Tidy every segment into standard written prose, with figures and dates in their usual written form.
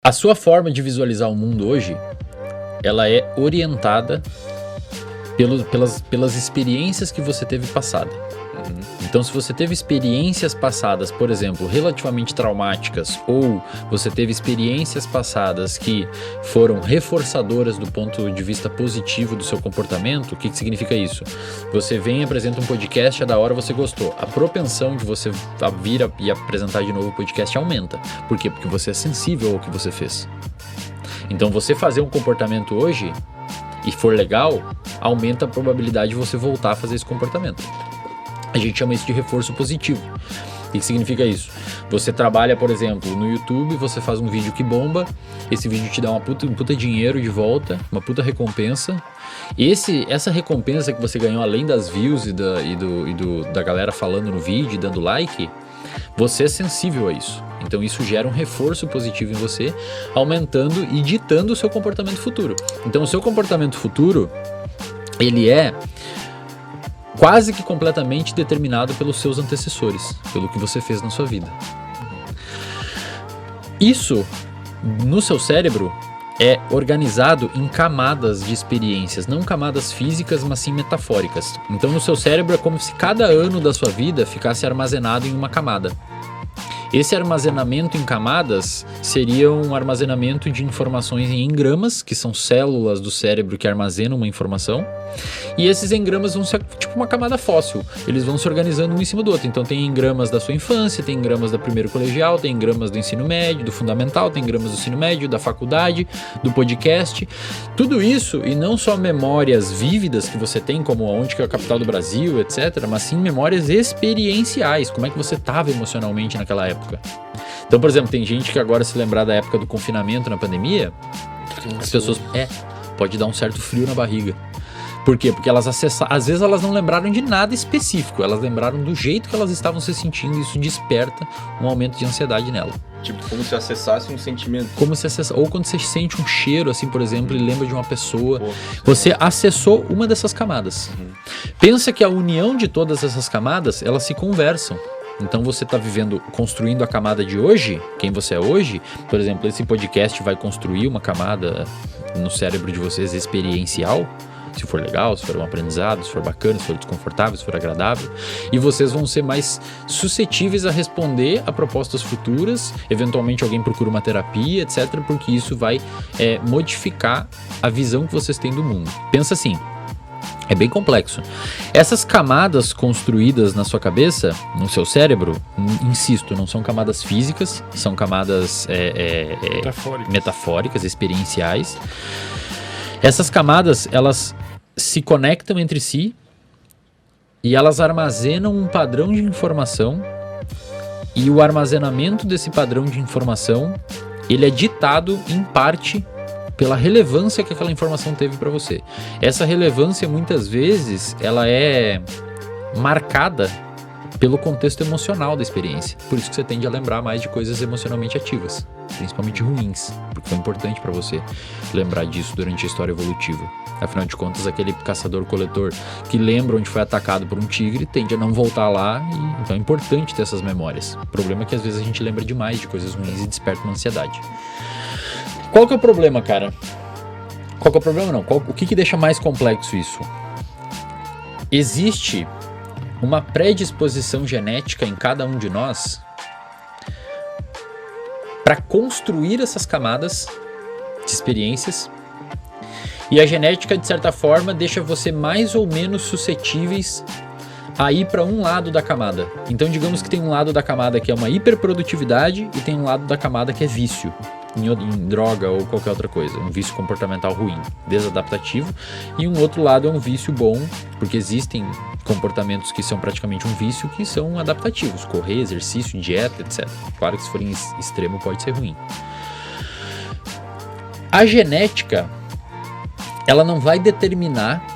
A sua forma de visualizar o mundo hoje, ela é orientada pelas experiências que você teve passada. Então, se você teve experiências passadas, por exemplo, relativamente traumáticas, ou você teve experiências passadas que foram reforçadoras do ponto de vista positivo do seu comportamento, o que significa isso? Você vem e apresenta um podcast, é da hora, você gostou. A propensão de você vir e apresentar de novo o podcast aumenta. Por quê? Porque você é sensível ao que você fez. Então, você fazer um comportamento hoje e for legal, aumenta a probabilidade de você voltar a fazer esse comportamento. A gente chama isso de reforço positivo. O que significa isso? Você trabalha, por exemplo, no YouTube, você faz um vídeo que bomba, esse vídeo te dá um puta dinheiro de volta, uma puta recompensa. Essa recompensa que você ganhou, além das views e da galera falando no vídeo e dando like, você é sensível a isso. Então isso gera um reforço positivo em você, aumentando e ditando o seu comportamento futuro. Então o seu comportamento futuro, ele é quase que completamente determinado pelos seus antecessores, pelo que você fez na sua vida. Isso, no seu cérebro, é organizado em camadas de experiências, não camadas físicas, mas sim metafóricas. Então, no seu cérebro é como se cada ano da sua vida ficasse armazenado em uma camada. Esse armazenamento em camadas seria um armazenamento de informações em engramas, que são células do cérebro que armazenam uma informação. E esses engramas vão ser tipo uma camada fóssil. Eles vão se organizando um em cima do outro. Então tem engramas da sua infância, tem engramas do primeiro colegial, tem engramas do ensino médio, do fundamental, tem engramas do ensino médio, da faculdade, do podcast. Tudo isso, e não só memórias vívidas que você tem, como onde que é a capital do Brasil, etc., mas sim memórias experienciais. Como é que você estava emocionalmente naquela época. Então, por exemplo, tem gente que agora se lembrar da época do confinamento na pandemia, as pessoas, pode dar um certo frio na barriga. Por quê? Porque elas às vezes elas não lembraram de nada específico, elas lembraram do jeito que elas estavam se sentindo e isso desperta um aumento de ansiedade nela. Tipo, como se acessasse um sentimento. Ou quando você sente um cheiro, assim, por exemplo, e lembra de uma pessoa, você acessou uma dessas camadas. Pensa que a união de todas essas camadas, elas se conversam. Então você está construindo a camada de hoje, quem você é hoje. Por exemplo, esse podcast vai construir uma camada no cérebro de vocês experiencial, se for legal, se for um aprendizado, se for bacana, se for desconfortável, se for agradável. E vocês vão ser mais suscetíveis a responder a propostas futuras. Eventualmente alguém procura uma terapia, etc. Porque isso vai modificar a visão que vocês têm do mundo. Pensa assim. É bem complexo. Essas camadas construídas na sua cabeça, no seu cérebro, insisto, não são camadas físicas, são camadas metafóricas, experienciais. Essas camadas, elas se conectam entre si e elas armazenam um padrão de informação, e o armazenamento desse padrão de informação, ele é ditado em parte pela relevância que aquela informação teve para você. Essa relevância, muitas vezes, ela é marcada pelo contexto emocional da experiência. Por isso que você tende a lembrar mais de coisas emocionalmente ativas, principalmente ruins, porque foi importante para você lembrar disso durante a história evolutiva. Afinal de contas, aquele caçador-coletor que lembra onde foi atacado por um tigre tende a não voltar lá, e então é importante ter essas memórias. O problema é que às vezes a gente lembra demais de coisas ruins e desperta uma ansiedade. Qual que é o problema, cara? Qual que é o problema, não? O que deixa mais complexo isso? Existe uma predisposição genética em cada um de nós para construir essas camadas de experiências, e a genética, de certa forma, deixa você mais ou menos suscetíveis a ir para um lado da camada. Então, digamos que tem um lado da camada que é uma hiperprodutividade e tem um lado da camada que é vício em droga ou qualquer outra coisa, um vício comportamental ruim, desadaptativo, e um outro lado é um vício bom, porque existem comportamentos que são praticamente um vício que são adaptativos, correr, exercício, dieta, etc. Claro que se for em extremo pode ser ruim. A genética, ela não vai determinar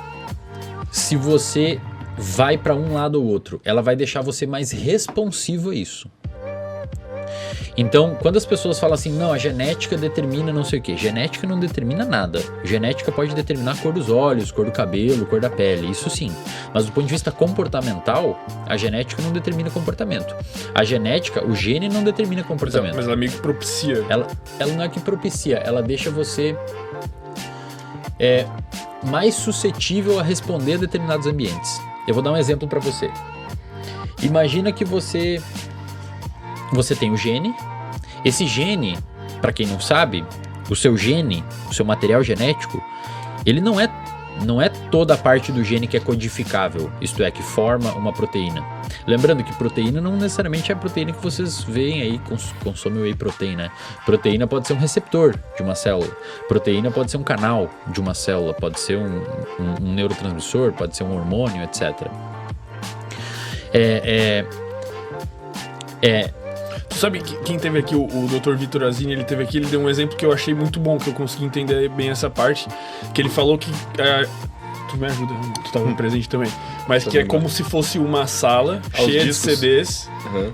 se você vai para um lado ou outro, ela vai deixar você mais responsivo a isso. Então, quando as pessoas falam assim, não, a genética determina não sei o quê. Genética não determina nada. Genética pode determinar a cor dos olhos, cor do cabelo, cor da pele, isso sim. Mas do ponto de vista comportamental, a genética não determina comportamento. A genética, o gene não determina comportamento. Mas ela meio que propicia. Ela não é que propicia, ela deixa você mais suscetível a responder a determinados ambientes. Eu vou dar um exemplo para você. Imagina que você tem o gene. Esse gene, para quem não sabe, o seu gene, o seu material genético, ele não é toda a parte do gene que é codificável, isto é, que forma uma proteína. Lembrando que proteína não necessariamente é a proteína que vocês veem aí, consomem whey protein, né? Proteína pode ser um receptor de uma célula. Proteína pode ser um canal de uma célula, pode ser um neurotransmissor, pode ser um hormônio, etc. Tu sabe quem teve aqui, o Dr. Vitor Azini, ele teve aqui, ele deu um exemplo que eu achei muito bom, que eu consegui entender bem essa parte, que ele falou que... tu me ajuda, tu estava presente também, mas que é como se fosse uma sala cheia de CDs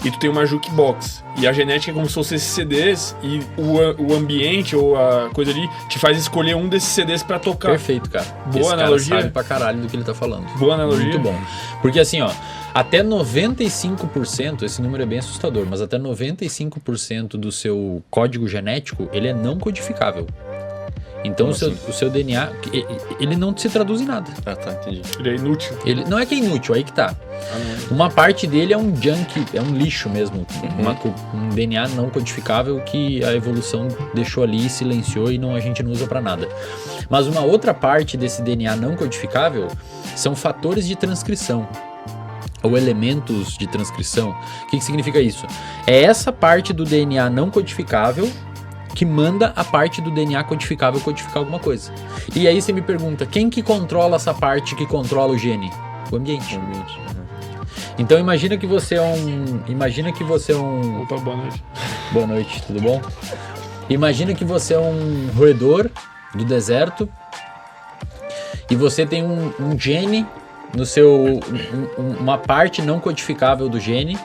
e tu tem uma jukebox. E a genética é como se fosse esses CDs e o ambiente ou a coisa ali te faz escolher um desses CDs pra tocar. Perfeito, cara. Boa analogia. Cara sabe pra caralho do que ele tá falando. Boa analogia. Muito bom. Porque assim, ó, até 95%, esse número é bem assustador, mas até 95% do seu código genético, ele é não codificável. Então o seu DNA, ele não se traduz em nada. Ah, tá, entendi. Ele é inútil. Ele não é que é inútil, aí que tá. Uma parte dele é um junk, é um lixo mesmo. Um DNA não codificável que a evolução deixou ali, silenciou e a gente não usa pra nada. Mas uma outra parte desse DNA não codificável são fatores de transcrição. Ou elementos de transcrição. O que significa isso? É essa parte do DNA não codificável que manda a parte do DNA codificável codificar alguma coisa. E aí você me pergunta, quem que controla essa parte que controla o gene? O ambiente. Então imagina que você é um... Opa, boa noite. Boa noite, tudo bom? Imagina que você é um roedor do deserto e você tem um gene no seu... uma parte não codificável do gene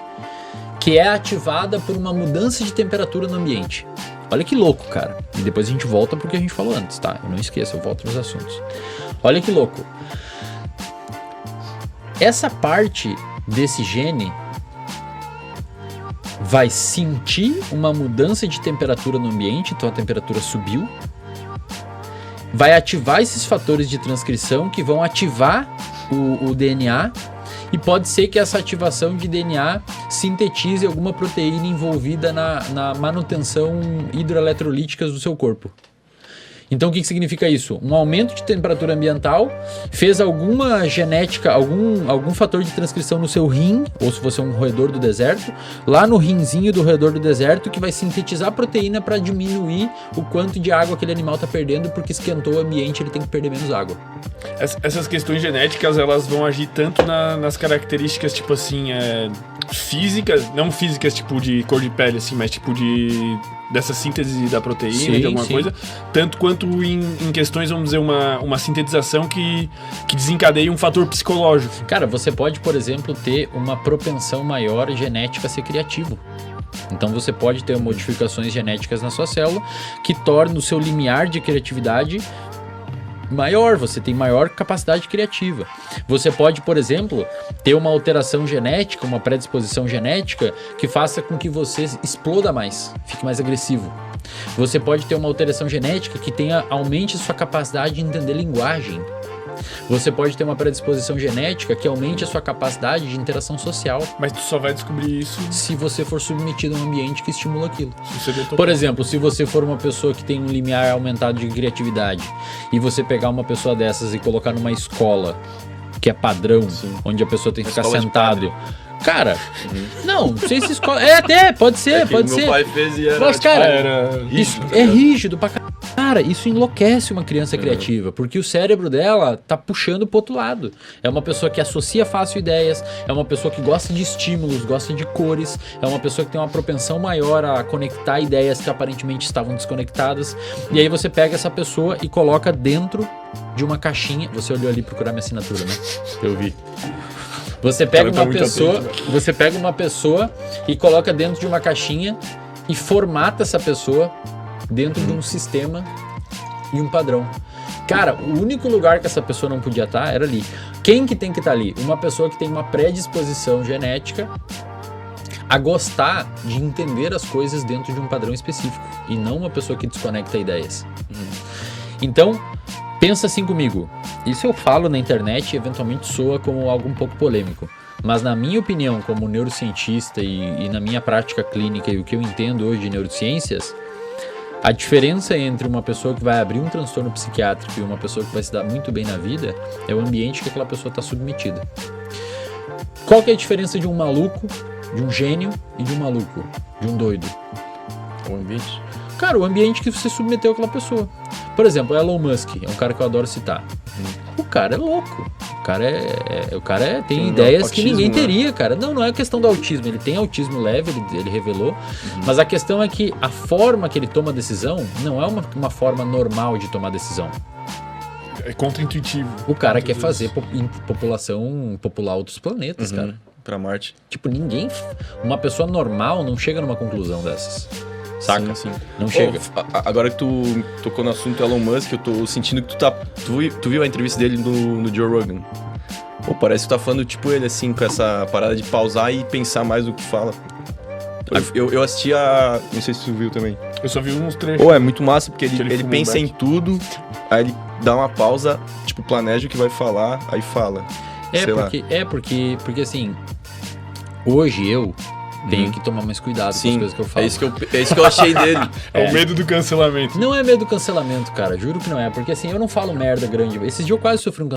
que é ativada por uma mudança de temperatura no ambiente. Olha que louco, cara. E depois a gente volta pro que a gente falou antes, tá? Eu não esqueço, eu volto nos assuntos. Olha que louco. Essa parte desse gene vai sentir uma mudança de temperatura no ambiente, então a temperatura subiu. Vai ativar esses fatores de transcrição que vão ativar o DNA. E pode ser que essa ativação de DNA sintetize alguma proteína envolvida na manutenção hidroeletrolítica do seu corpo. Então o que significa isso? Um aumento de temperatura ambiental fez alguma genética, algum fator de transcrição no seu rim, ou se você é um roedor do deserto, lá no rinzinho do roedor do deserto, que vai sintetizar proteína para diminuir o quanto de água aquele animal está perdendo, porque esquentou o ambiente, ele tem que perder menos água. Essas questões genéticas, elas vão agir tanto nas características, tipo assim, físicas, não físicas tipo de cor de pele, assim, mas tipo dessa síntese da proteína, sim, de alguma sim. coisa, tanto quanto em questões, vamos dizer, uma sintetização que desencadeia um fator psicológico. Cara, você pode, por exemplo, ter uma propensão maior genética a ser criativo. Então você pode ter modificações genéticas na sua célula que tornam o seu limiar de criatividade maior, você tem maior capacidade criativa. Você pode, por exemplo, ter uma alteração genética, uma predisposição genética que faça com que você exploda mais, fique mais agressivo. Você pode ter uma alteração genética que aumente sua capacidade de entender linguagem. Você pode ter uma predisposição genética que aumente a sua capacidade de interação social. Mas tu só vai descobrir isso se você for submetido a um ambiente que estimula aquilo. Se Por exemplo, se você for uma pessoa que tem um limiar aumentado de criatividade e você pegar uma pessoa dessas e colocar numa escola que é padrão, sim, onde a pessoa tem que ficar sentado. Cara, não sei se escola... pode ser, pode ser. Meu pai fez e era... Mas, cara, era rígido, isso é rígido pra caralho. Cara, isso enlouquece uma criança criativa, porque o cérebro dela tá puxando pro outro lado. É uma pessoa que associa fácil ideias, é uma pessoa que gosta de estímulos, gosta de cores, é uma pessoa que tem uma propensão maior a conectar ideias que aparentemente estavam desconectadas. E aí você pega essa pessoa e coloca dentro de uma caixinha. Você olhou ali procurar minha assinatura, né? Eu vi. Você pega uma pessoa e coloca dentro de uma caixinha e formata essa pessoa dentro de um sistema e um padrão. Cara, o único lugar que essa pessoa não podia estar era ali. Quem que tem que estar ali? Uma pessoa que tem uma predisposição genética a gostar de entender as coisas dentro de um padrão específico e não uma pessoa que desconecta ideias. Então, pensa assim comigo. Isso eu falo na internet e eventualmente soa como algo um pouco polêmico. Mas na minha opinião, como neurocientista e na minha prática clínica e o que eu entendo hoje de neurociências, a diferença entre uma pessoa que vai abrir um transtorno psiquiátrico e uma pessoa que vai se dar muito bem na vida é o ambiente que aquela pessoa está submetida. Qual que é a diferença de um maluco, de um gênio e de um maluco, de um doido? O ambiente. Cara, o ambiente que você submeteu aquela pessoa. Por exemplo, Elon Musk é um cara que eu adoro citar. O cara é louco. O cara tem ideias que ninguém teria, cara. Não é questão do autismo. Ele tem autismo leve, ele revelou. Mas a questão é que a forma que ele toma decisão não é uma forma normal de tomar decisão. É contra-intuitivo. O cara quer fazer população popular outros planetas, cara. Pra Marte. Tipo, uma pessoa normal não chega numa conclusão dessas. Saca? Sim. Não chega. Agora que tu tocou no assunto Elon Musk, eu tô sentindo que tu viu a entrevista dele no Joe Rogan. Pô, parece que tu tá falando tipo ele, assim, com essa parada de pausar e pensar mais do que fala. Eu assisti não sei se tu viu também. Eu só vi uns trechos. Pô, é muito massa, porque ele pensa back. em tudo, aí ele dá uma pausa, tipo, planeja o que vai falar, aí fala. Porque assim, hoje eu tenho que tomar mais cuidado com as coisas que eu falo. É isso que eu achei dele. É o medo do cancelamento. Não é medo do cancelamento, cara. Juro que não é. Porque assim, eu não falo merda grande. Esses dias eu quase sofri um